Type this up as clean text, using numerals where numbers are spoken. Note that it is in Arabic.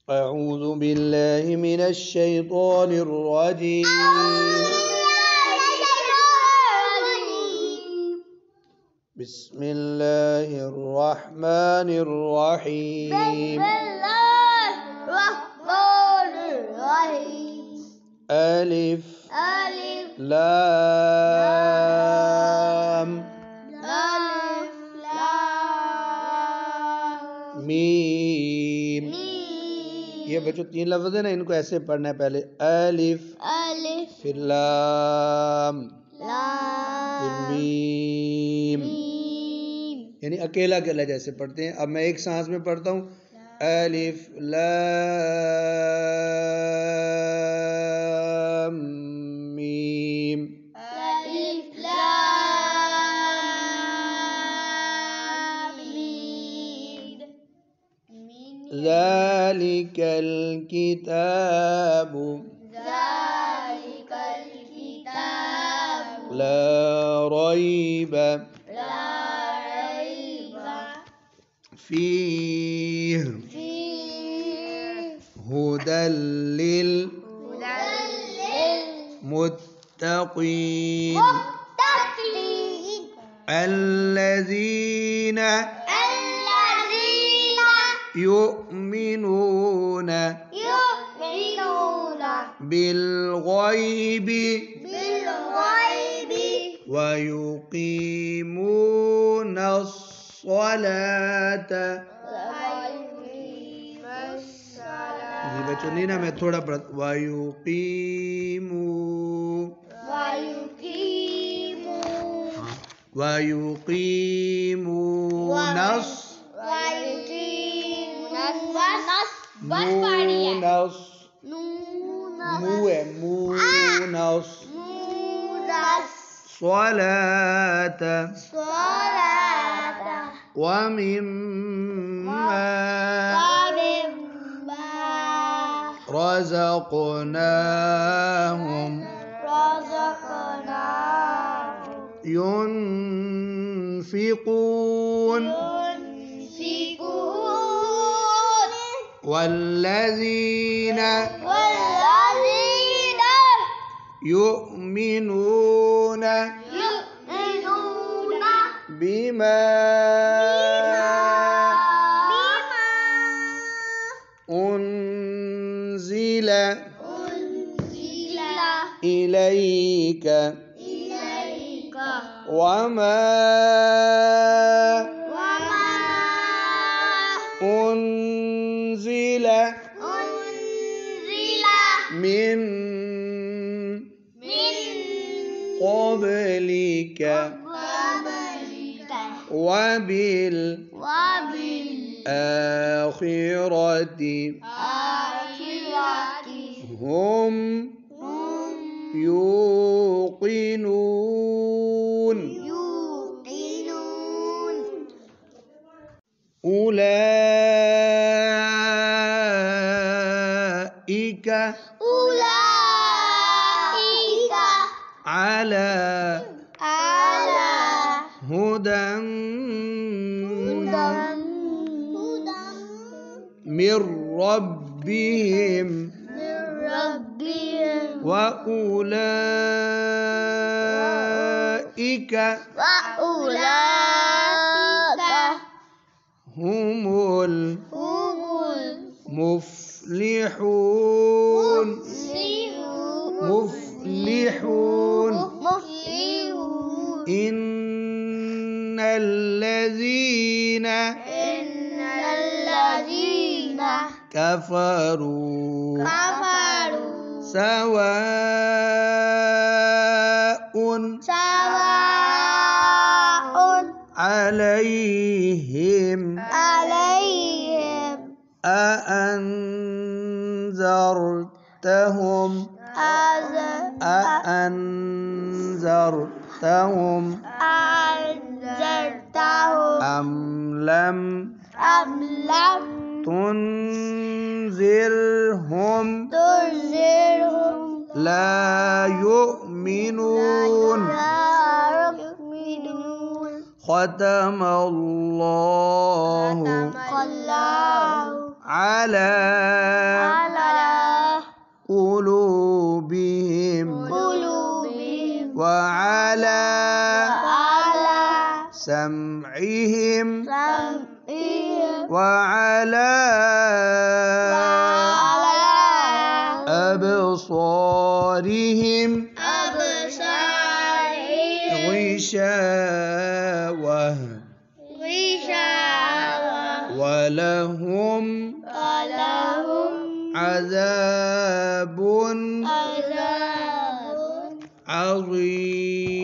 أعوذ بالله من الشيطان الرجيم. بسم الله الرحمن الرحيم. ألف لام मीम। ये बच्चों 3 लफ्ज है ना, इनको ऐसे पढ़ना है। पहले अलिफ, फिर लाम, फिर मीम, यानी अकेला अकेला जैसे पढ़ते हैं। अब मैं एक सांस में पढ़ता हूँ। अलिफ लाम मीम। ज़ालिकल किताबु ला रैब फीह हुदल लिल मुत्तक़ीन अल्लज़ीना युमिनून बिलग़ैबि व युक़ीमूनस्सलात। जी बच्चों, नहीं ना, मैं थोड़ा व युक़ीमूनस صلاة ومما رزقناهم ينفقون والذين يؤمنون بما أنزل إليك وما أنزل من قبلك وبالآخرة هم يوقنون أولئك على هدى من ربهم وأولئك هم المفلحون. إن الذين كفروا سواء عليهم أأنذرتهم أم لم تنذرهم لا يؤمنون. ختم الله على قلوبهم وعلى سمعهم وعلى أبصارهم غشاوة ولهم عذاب عظيم.